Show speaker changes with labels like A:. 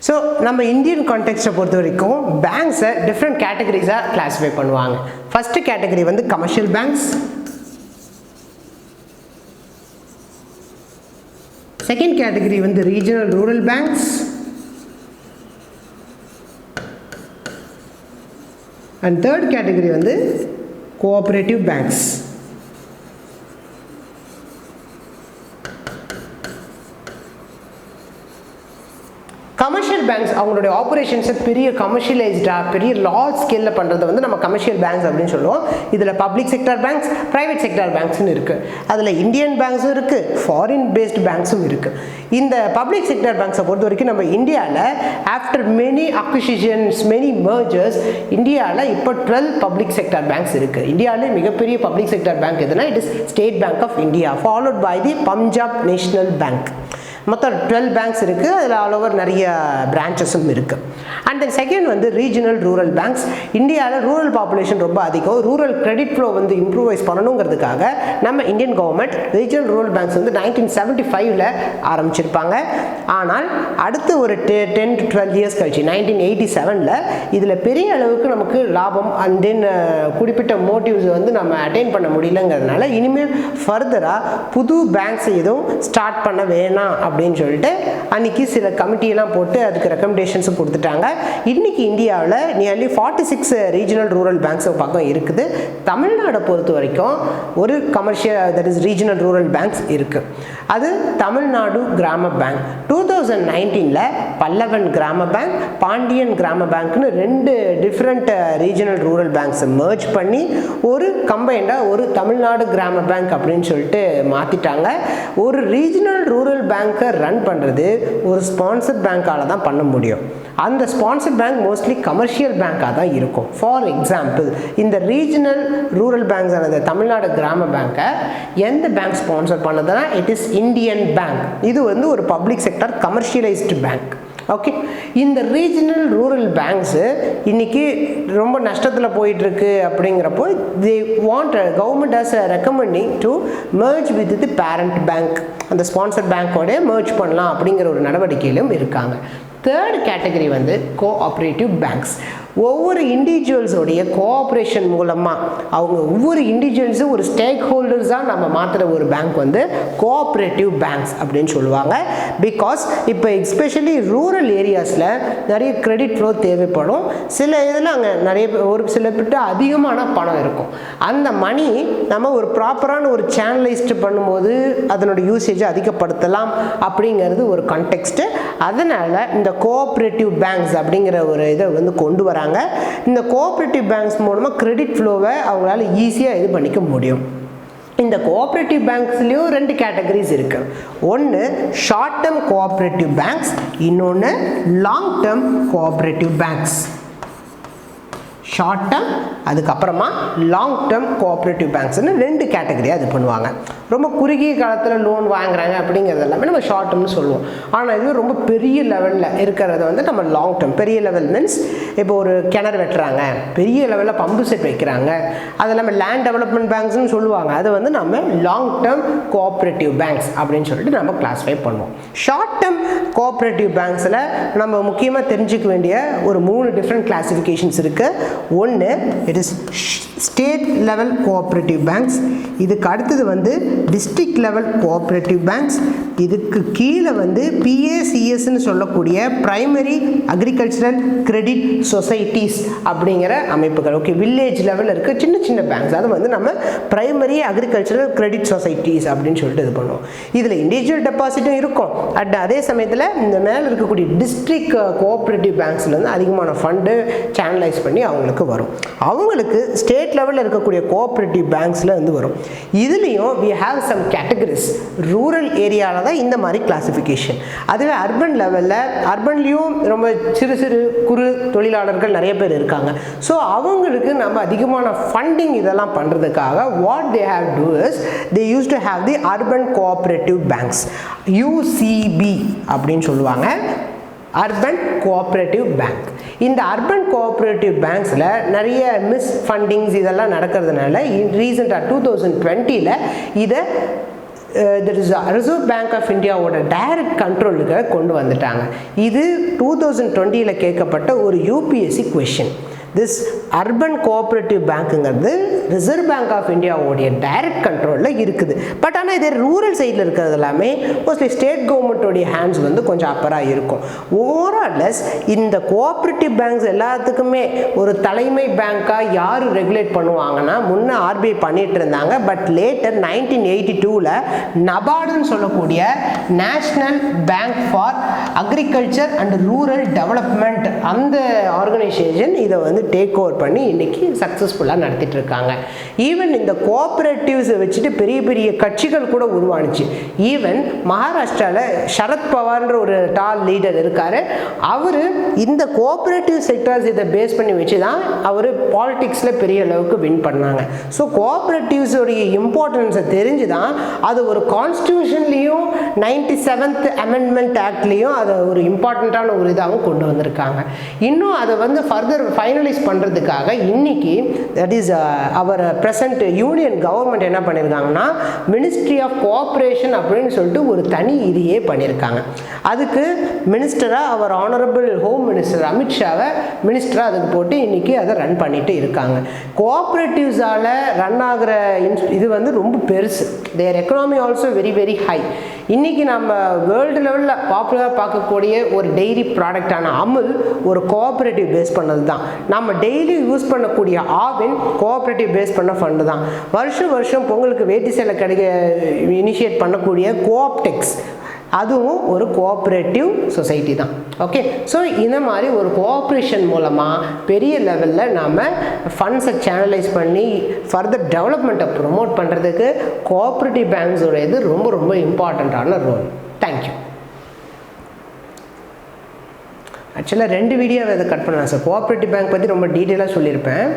A: So நம்ம Indian கான்டெக்ஸ்ட்டை பொறுத்த வரைக்கும் பேங்க்ஸை டிஃப்ரெண்ட் கேட்டகரிஸாக கிளாஸிஃபை பண்ணுவாங்க. ஃபஸ்ட்டு கேட்டகரி வந்து கமர்ஷியல் பேங்க்ஸ், செகண்ட் கேட்டகரி வந்து regional rural banks, and third category வந்து கோஆப்ரேட்டிவ் பேங்க்ஸ். கமர்ஷியல் பேங்க்ஸ் அவங்களுடைய ஆப்ரேஷன்ஸை பெரிய கமர்ஷியலைஸ்டாக பெரிய லார்ஜ் ஸ்கேலில் பண்ணுறது வந்து நம்ம கமர்ஷியல் பேங்க்ஸ் அப்படின்னு சொல்லுவோம். இதில் public sector banks, private sector பேங்க்ஸ்னு இருக்குது. அதில் இந்தியன் பேங்க்ஸும் இருக்குது, ஃபாரின் பேஸ்டு பேங்க்ஸும் இருக்குது. இந்த பப்ளிக் செக்டார் பேங்க்ஸை பொறுத்த வரைக்கும் நம்ம இந்தியாவில் after many acquisitions, many mergers, இந்தியாவில் இப்போ 12 பப்ளிக் செக்டார் பேங்க்ஸ் இருக்குது. இந்தியாவிலே மிகப்பெரிய பப்ளிக் செக்டார் பேங்க் எதுனா it is State Bank of India, followed by the Punjab National Bank. மொத்தம் 12 பேங்க்ஸ் இருக்குது. அதில் ஆல் ஓவர் நிறைய பிரான்ச்சஸும் இருக்குது. அண்ட் தென் செகண்ட் வந்து ரீஜனல் ரூரல் பேங்க்ஸ். இந்தியாவில் ரூரல் பாப்புலேஷன் ரொம்ப அதிகம். ரூரல் கிரெடிட் ஃப்ளோ வந்து இம்ப்ரூவைஸ் பண்ணணுங்கிறதுக்காக நம்ம Indian government regional rural banks வந்து 1975ல் ஆரம்பிச்சிருப்பாங்க. ஆனால் அடுத்து ஒரு 10 to 12 இயர்ஸ் கழிச்சு 1987ல் இதில் பெரிய அளவுக்கு நமக்கு லாபம் அண்ட் தென் குறிப்பிட்ட மோட்டிவ்ஸ் வந்து நம்ம அட்டைன் பண்ண முடியலங்கிறதுனால இனிமேல் ஃபர்தராக புது பேங்க்ஸ் எதுவும் ஸ்டார்ட் பண்ண வேணாம் அப்படின்னு சொல்லிட்டு அன்றைக்கி சில கமிட்டியெல்லாம் போட்டு அதுக்கு ரெக்கமெண்டேஷன்ஸும் கொடுத்துட்டாங்க. இன்றைக்கி இந்தியாவில் நியர்லி 46 ரீஜனல் ரூரல் பேங்க்ஸ் பக்கம் இருக்குது. தமிழ்நாடை பொறுத்த வரைக்கும் ஒரு commercial that is regional rural banks இருக்குது. அது தமிழ்நாடு கிராம பேங்க். 2019ல் பல்லவன் கிராம பேங்க், பாண்டியன் கிராம பேங்க்னு 2 டிஃப்ரெண்ட் ரீஜனல் ரூரல் பேங்க்ஸை மர்ஜ் பண்ணி ஒரு கம்பைண்டாக ஒரு தமிழ்நாடு கிராம பேங்க் அப்படின்னு சொல்லிட்டு மாற்றிட்டாங்க. ஒரு ரீஜனல் ரூரல் பேங்க்கை ரன் பண்ணுறது ஒரு ஸ்பான்சர்ட் பேங்க்கால் தான் பண்ண முடியும். அந்த ஸ்பான்சர்ட் பேங்க் மோஸ்ட்லி கமர்ஷியல் பேங்காக தான் இருக்கும். ஃபார் எக்ஸாம்பிள் இந்த ரீஜனல் ரூரல் பேங்க்ஸ் ஆனது தமிழ்நாடு கிராம பேங்கை எந்த பேங்க் ஸ்பான்சர் பண்ணதுன்னா இட் இஸ் இந்தியன் பேங்க். இது வந்து ஒரு public sector commercialised bank. Okay, இந்த ரீஜனல் ரூரல் பேங்க்ஸு இன்றைக்கி ரொம்ப நஷ்டத்தில் போயிட்டுருக்கு. அப்படிங்கிறப்போ they want government as a recommending to merge with the parent bank, அந்த ஸ்பான்சர் பேங்க்கோட மர்ஜ் பண்ணலாம் அப்படிங்கிற ஒரு நடவடிக்கையிலும் இருக்காங்க. தேர்ட் கேட்டகரி வந்து கோஆப்ரேட்டிவ் பேங்க்ஸ். ஒவ்வொரு இண்டிவிஜுவல்ஸோடைய கோஆப்ரேஷன் மூலமாக அவங்க ஒவ்வொரு இண்டிவிஜுவல்ஸும் ஒரு ஸ்டேக் ஹோல்டர்ஸாக நம்ம மாற்றுற ஒரு பேங்க் வந்து கோஆப்ரேட்டிவ் பேங்க்ஸ் அப்படின்னு சொல்லுவாங்க. பிகாஸ் இப்போ எஸ்பெஷலி ரூரல் ஏரியாஸில் நிறைய கிரெடிட் ஃப்ளோ தேவைப்படும். சில இதில் அங்கே நிறைய ஒரு சில பேர்கிட்ட அதிகமான பணம் இருக்கும். அந்த மணி நம்ம ஒரு ப்ராப்பரான ஒரு சேனலைஸ்டு பண்ணும்போது அதனோட யூசேஜை அதிகப்படுத்தலாம் அப்படிங்கிறது ஒரு கான்டெக்ஸ்ட்டு. அதனால் இந்த கோஆப்ரேட்டிவ் பேங்க்ஸ் அப்படிங்கிற ஒரு இதை வந்து கொண்டு வராங்க. இந்த கோஆப்ரேட்டிவ் பேங்க்ஸ் மூலமாக கிரெடிட் ஃப்ளோவை அவங்களால ஈஸியாக இது பண்ணிக்க முடியும். இந்த கோஆப்ரேட்டிவ் பேங்க்ஸ்லேயும் 2 கேட்டகரிஸ் இருக்குது. ஒன்று ஷார்ட் டேர்ம் கோஆப்ரேட்டிவ் பேங்க்ஸ், இன்னொன்று long term cooperative banks. Short term அதுக்கப்புறமா லாங் டேர்ம் கோஆப்ரேட்டிவ் பேங்க்ஸ்னு 2 கேட்டகரியாக இது பண்ணுவாங்க. ரொம்ப குறுகிய காலத்தில் லோன் வாங்குறாங்க அப்படிங்கிறது எல்லாமே நம்ம ஷார்ட் டேர்ம்னு சொல்லுவோம். ஆனால் இது ரொம்ப பெரிய லெவலில் இருக்கிறத வந்து நம்ம லாங் டேர்ம். பெரிய லெவல் மீன்ஸ் இப்போ ஒரு கிணறு வெட்டுறாங்க, பெரிய லெவலில் பம்பு செட் வைக்கிறாங்க, அது நம்ம லேண்ட் டெவலப்மெண்ட் பேங்க்ஸ்னு சொல்லுவாங்க. அது வந்து நம்ம லாங் டேர்ம் கோஆப்ரேட்டிவ் பேங்க்ஸ் அப்படின்னு சொல்லிட்டு நம்ம கிளாஸிஃபை பண்ணுவோம். ஷார்ட் டேர்ம் கோஆப்ரேட்டிவ் பேங்க்ஸில் நம்ம முக்கியமாக தெரிஞ்சுக்க வேண்டிய ஒரு 3 டிஃப்ரெண்ட் கிளாஸிஃபிகேஷன்ஸ் இருக்குது. ஒன்று it is state level cooperative banks, இதுக்கு அடுத்தது வந்து டிஸ்ட்ரிக்ட் லெவல் கோஆப்ரேட்டிவ் பேங்க்ஸ், இதுக்கு கீழே வந்து PACSன்னு சொல்லக்கூடிய பிரைமரி அக்ரிகல்ச்சரல் கிரெடிட் சொசைட்டிஸ் அப்படிங்கிற அமைப்புகள். ஓகே, வில்லேஜ் லெவலில் இருக்க சின்ன சின்ன பேங்க்ஸ் அதை வந்து நம்ம பிரைமரி அக்ரிகல்ச்சரல் கிரெடிட் சொசைட்டிஸ் அப்படின்னு சொல்லிட்டு இது பண்ணுவோம். இதில் இண்டிவிஜுவல் டெபாசிட்டும் இருக்கும். அதே சமயத்தில் இந்த மேலே இருக்கக்கூடிய டிஸ்ட்ரிக்ட் கோஆப்ரேட்டிவ் பேங்க்ஸில் வந்து அதிகமான ஃபண்டு சேனலைஸ் பண்ணி அவங்களுக்கு வரும். அவங்களுக்கு ஸ்டேட் லெவலில் இருக்கக்கூடிய கோஆப்ரேட்டிவ் பேங்க்ஸில் வந்து வரும். இதுலேயும் we have some categories. Rural ஏரியாவில் தான் இந்த மாதிரி கிளாஸிஃபிகேஷன். அதுவே அர்பன் லெவலில் அர்பன்லேயும் ரொம்ப சிறு சிறு குறு தொழிலாளர்கள் நிறைய பேர் இருக்காங்க. ஸோ அவங்களுக்கு நம்ம அதிகமான ஃபண்டிங் இதெல்லாம் பண்ணுறதுக்காக what they have to is they use to have the urban cooperative banks, UCB அப்படின்னு சொல்லுவாங்க, அர்பன் கோஆப்ரேட்டிவ் பேங்க். இந்த அர்பன் கோஆப்ரேட்டிவ் பேங்க்ஸில் நிறைய மிஸ் ஃபண்டிங்ஸ் இதெல்லாம் நடக்கிறதுனால ரீசெண்டாக 2020ல் இதை that is reserve bank of இந்தியாவோட டைரக்ட் கண்ட்ரோலுக்கு கொண்டு வந்துட்டாங்க. இது 2020 கேட்கப்பட்ட ஒரு UPSC question. This urban cooperative பேங்க்குங்கிறது ரிசர்வ் பேங்க் ஆஃப் இந்தியாவோடைய டைரக்ட் கண்ட்ரோலில் இருக்குது. பட் ஆனால் இதே ரூரல் சைடில் இருக்கிறது எல்லாமே மோஸ்ட்லி ஸ்டேட் கவர்மெண்ட்டோடைய ஹேண்ட்ஸ் வந்து கொஞ்சம் அப்பராக இருக்கும். ஓவரால்லஸ் இந்த கோஆப்ரேட்டிவ் பேங்க்ஸ் எல்லாத்துக்குமே ஒரு தலைமை பேங்காக யார் ரெகுலேட் பண்ணுவாங்கன்னா முன்னே ஆர்பிஐ பண்ணிட்டு இருந்தாங்க. பட் லேட்டர் 1982 நபார்டுன்னு சொல்லக்கூடிய national bank for agriculture and rural development அந்த ஆர்கனைசேஷன் இதை வந்து டேக் ஓவர் பண்ணி இன்னைக்கு சக்ஸஸ்ஃபுல்லாக நடத்திட்டு இருக்காங்க. ஈவன் இந்த கோஆப்ரேட்டிவ்ஸை வச்சுட்டு பெரிய பெரிய கட்சிகள் கூட உருவானுச்சு. ஈவன் மகாராஷ்டிராவில் சரத்பவார்ன்ற ஒரு டால் லீடர் இருக்கார். அவர் இந்த கோஆப்ரேட்டிவ் செக்டர்ஸ் இதை பேஸ் பண்ணி வச்சு தான் அவர் பாலிடிக்ஸில் பெரிய அளவுக்கு வின் பண்ணாங்க. ஸோ கோஆப்ரேட்டிவ்ஸோடைய இம்பார்ட்டன்ஸை தெரிஞ்சு தான் அது ஒரு கான்ஸ்டியூஷன்லேயும் 97th அமெண்ட்மெண்ட் ஆக்ட்லேயும் அதை ஒரு இம்பார்ட்டண்ட்டான ஒரு இதாகவும் கொண்டு வந்திருக்காங்க. இன்னும் அதை வந்து ஃபர்தர் ஃபைனலைஸ் பண்ணுறதுக்காக இன்னைக்கு that is our present union government என்ன பண்ணியிருக்காங்கன்னா மினிஸ்ட்ரி ஆஃப் கோஆப்ரேஷன் அப்படின்னு சொல்லிட்டு ஒரு தனி இதையே பண்ணியிருக்காங்க. அதுக்கு மினிஸ்டராக அவர் ஆனரபிள் ஹோம் மினிஸ்டர் அமித்ஷாவை மினிஸ்டராக அதுக்கு போட்டு இன்னைக்கு அதை ரன் பண்ணிட்டு இருக்காங்க. கோஆப்ரேட்டிவ்ஸால் ரன் ஆகிற இது வந்து ரொம்ப பெருசு. Their economy also very very high. இன்றைக்கி நம்ம வேர்ல்டு லெவலில் பாப்புலராக பார்க்கக்கூடிய ஒரு டெய்ரி ப்ராடக்டான அமுல் ஒரு கோஆப்ரேட்டிவ் பேஸ் பண்ணது தான். நம்ம டெய்லி யூஸ் பண்ணக்கூடிய ஆவின் கோஆப்ரேட்டிவ் பேஸ் பண்ண ஃபண்டு தான். வருஷம் பொங்கலுக்கு வேட்டி சேலை கிடைக்க இனிஷியேட் பண்ணக்கூடிய கோஆப்டெக்ஸ் அதுவும் ஒரு கோஆப்ரேட்டிவ் சொசைட்டி தான். ஓகே, ஸோ இந்த மாதிரி ஒரு கோஆப்ரேஷன் மூலமாக பெரிய லெவலில் நாம் ஃபண்ட்ஸை சேனலைஸ் பண்ணி ஃபர்தர் டெவலப்மெண்ட்டை ப்ரொமோட் பண்ணுறதுக்கு கோஆப்ரேட்டிவ் பேங்க்ஸோட இது ரொம்ப ரொம்ப இம்பார்ட்டண்ட்டான ரோல். தேங்க்யூ. ஆக்சுவலாக 2 வீடியோவை அதை கட் பண்ணலாம் சார். கோஆப்ரேட்டிவ் பேங்க் பற்றி ரொம்ப டீட்டெயிலாக சொல்லியிருப்பேன்.